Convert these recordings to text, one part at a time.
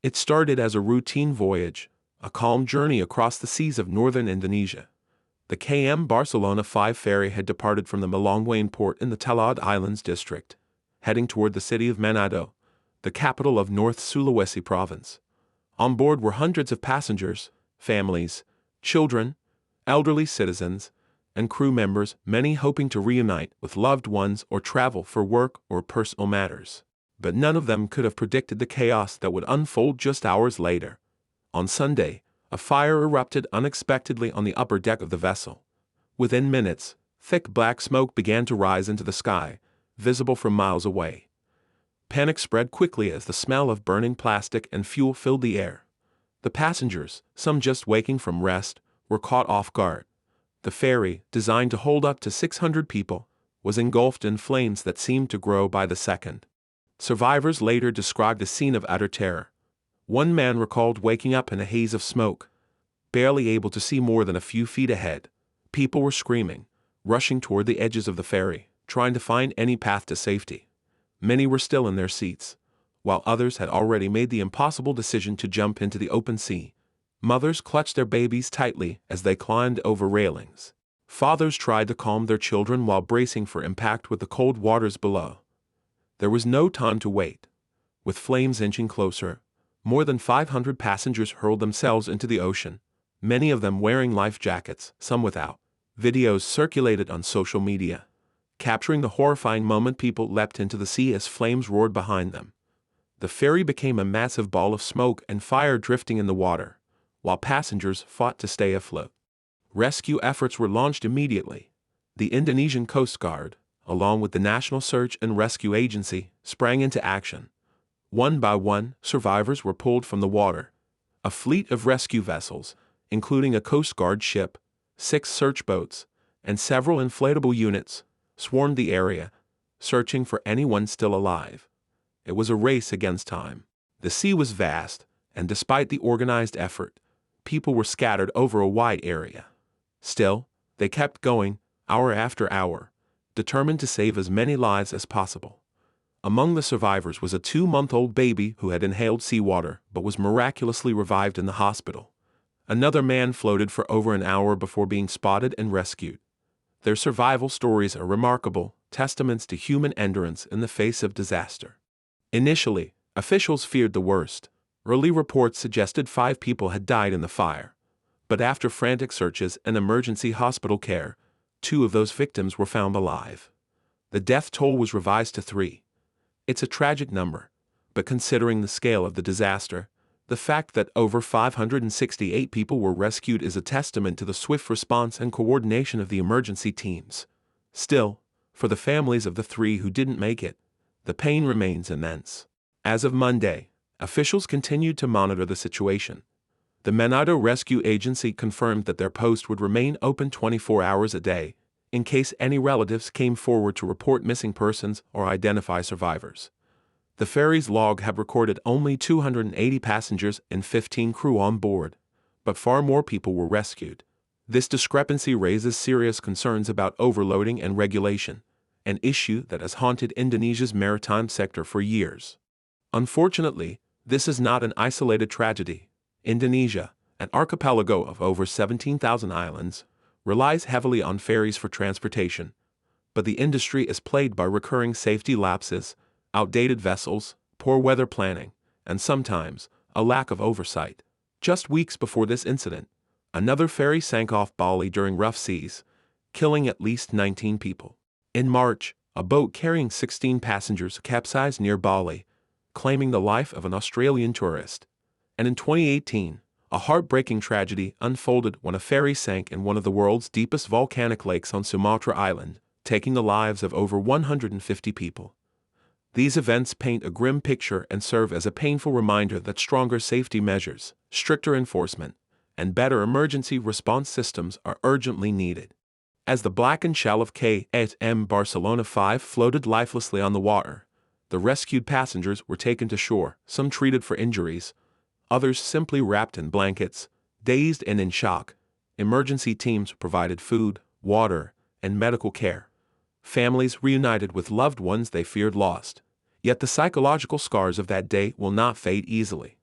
It started as a routine voyage, a calm journey across the seas of northern Indonesia. The KM Barcelona 5 ferry had departed from the Melongwain port in the Talad Islands district, heading toward the city of Manado, the capital of North Sulawesi province. On board were hundreds of passengers, families, children, elderly citizens, and crew members, many hoping to reunite with loved ones or travel for work or personal matters. But none of them could have predicted the chaos that would unfold just hours later. On Sunday, a fire erupted unexpectedly on the upper deck of the vessel. Within minutes, thick black smoke began to rise into the sky, visible from miles away. Panic spread quickly as the smell of burning plastic and fuel filled the air. The passengers, some just waking from rest, were caught off guard. The ferry, designed to hold up to 600 people, was engulfed in flames that seemed to grow by the second. Survivors later described a scene of utter terror. One man recalled waking up in a haze of smoke, barely able to see more than a few feet ahead. People were screaming, rushing toward the edges of the ferry, trying to find any path to safety. Many were still in their seats, while others had already made the impossible decision to jump into the open sea. Mothers clutched their babies tightly as they climbed over railings. Fathers tried to calm their children while bracing for impact with the cold waters below. There was no time to wait. With flames inching closer, more than 500 passengers hurled themselves into the ocean, many of them wearing life jackets, some without. Videos circulated on social media, capturing the horrifying moment people leapt into the sea as flames roared behind them. The ferry became a massive ball of smoke and fire drifting in the water, while passengers fought to stay afloat. Rescue efforts were launched immediately. The Indonesian Coast Guard, along with the National Search and Rescue Agency, sprang into action. One by one, survivors were pulled from the water. A fleet of rescue vessels, including a Coast Guard ship, 6 search boats, and several inflatable units, swarmed the area, searching for anyone still alive. It was a race against time. The sea was vast, and despite the organized effort, people were scattered over a wide area. Still, they kept going, hour after hour, determined to save as many lives as possible. Among the survivors was a 2-month-old baby who had inhaled seawater but was miraculously revived in the hospital. Another man floated for over an hour before being spotted and rescued. Their survival stories are remarkable, testaments to human endurance in the face of disaster. Initially, officials feared the worst. Early reports suggested 5 people had died in the fire. But after frantic searches and emergency hospital care, 2 of those victims were found alive. The death toll was revised to 3. It's a tragic number, but considering the scale of the disaster, the fact that over 568 people were rescued is a testament to the swift response and coordination of the emergency teams. Still, for the families of the 3 who didn't make it, the pain remains immense. As of Monday, officials continued to monitor the situation. The Manado Rescue Agency confirmed that their post would remain open 24 hours a day, in case any relatives came forward to report missing persons or identify survivors. The ferry's log had recorded only 280 passengers and 15 crew on board, but far more people were rescued. This discrepancy raises serious concerns about overloading and regulation, an issue that has haunted Indonesia's maritime sector for years. Unfortunately, this is not an isolated tragedy. Indonesia, an archipelago of over 17,000 islands, relies heavily on ferries for transportation, but the industry is plagued by recurring safety lapses, outdated vessels, poor weather planning, and sometimes a lack of oversight. Just weeks before this incident, another ferry sank off Bali during rough seas, killing at least 19 people. In March, a boat carrying 16 passengers capsized near Bali, claiming the life of an Australian tourist. And in 2018, a heartbreaking tragedy unfolded when a ferry sank in one of the world's deepest volcanic lakes on Sumatra Island, taking the lives of over 150 people. These events paint a grim picture and serve as a painful reminder that stronger safety measures, stricter enforcement, and better emergency response systems are urgently needed. As the blackened shell of KM Barcelona 5 floated lifelessly on the water, the rescued passengers were taken to shore, some treated for injuries, others simply wrapped in blankets, dazed and in shock. Emergency teams provided food, water, and medical care. Families reunited with loved ones they feared lost. Yet the psychological scars of that day will not fade easily.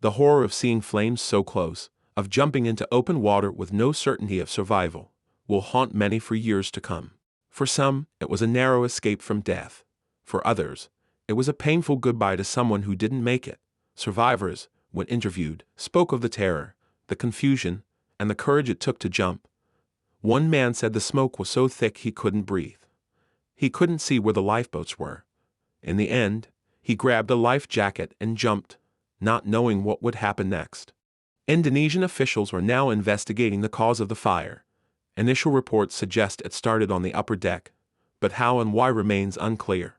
The horror of seeing flames so close, of jumping into open water with no certainty of survival, will haunt many for years to come. For some, it was a narrow escape from death. For others, it was a painful goodbye to someone who didn't make it. Survivors, when interviewed, spoke of the terror, the confusion, and the courage it took to jump. One man said the smoke was so thick he couldn't breathe. He couldn't see where the lifeboats were. In the end, he grabbed a life jacket and jumped, not knowing what would happen next. Indonesian officials are now investigating the cause of the fire. Initial reports suggest it started on the upper deck, but how and why remains unclear.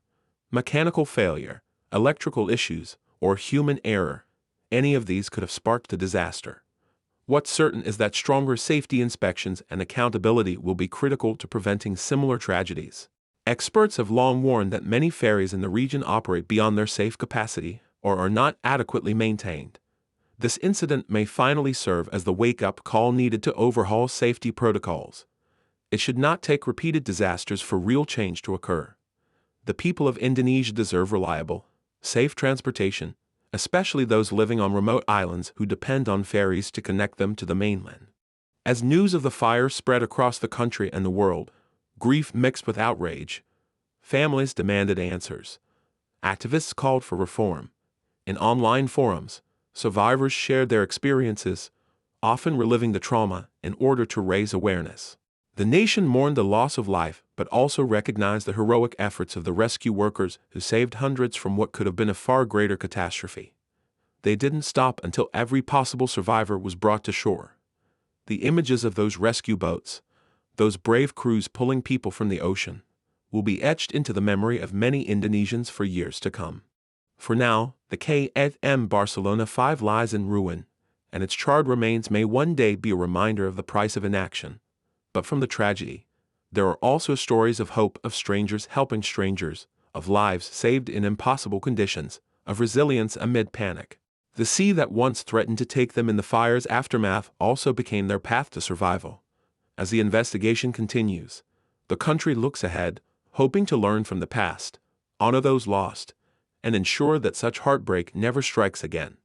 Mechanical failure, electrical issues, or human error, any of these could have sparked the disaster. What's certain is that stronger safety inspections and accountability will be critical to preventing similar tragedies. Experts have long warned that many ferries in the region operate beyond their safe capacity or are not adequately maintained. This incident may finally serve as the wake-up call needed to overhaul safety protocols. It should not take repeated disasters for real change to occur. The people of Indonesia deserve reliable, safe transportation, especially those living on remote islands who depend on ferries to connect them to the mainland. As news of the fire spread across the country and the world, grief mixed with outrage, families demanded answers. Activists called for reform. In online forums, survivors shared their experiences, often reliving the trauma in order to raise awareness. The nation mourned the loss of life but also recognized the heroic efforts of the rescue workers who saved hundreds from what could have been a far greater catastrophe. They didn't stop until every possible survivor was brought to shore. The images of those rescue boats, those brave crews pulling people from the ocean, will be etched into the memory of many Indonesians for years to come. For now, the KM Barcelona 5 lies in ruin, and its charred remains may one day be a reminder of the price of inaction. But from the tragedy, there are also stories of hope, of strangers helping strangers, of lives saved in impossible conditions, of resilience amid panic. The sea that once threatened to take them in the fire's aftermath also became their path to survival. As the investigation continues, the country looks ahead, hoping to learn from the past, honor those lost, and ensure that such heartbreak never strikes again.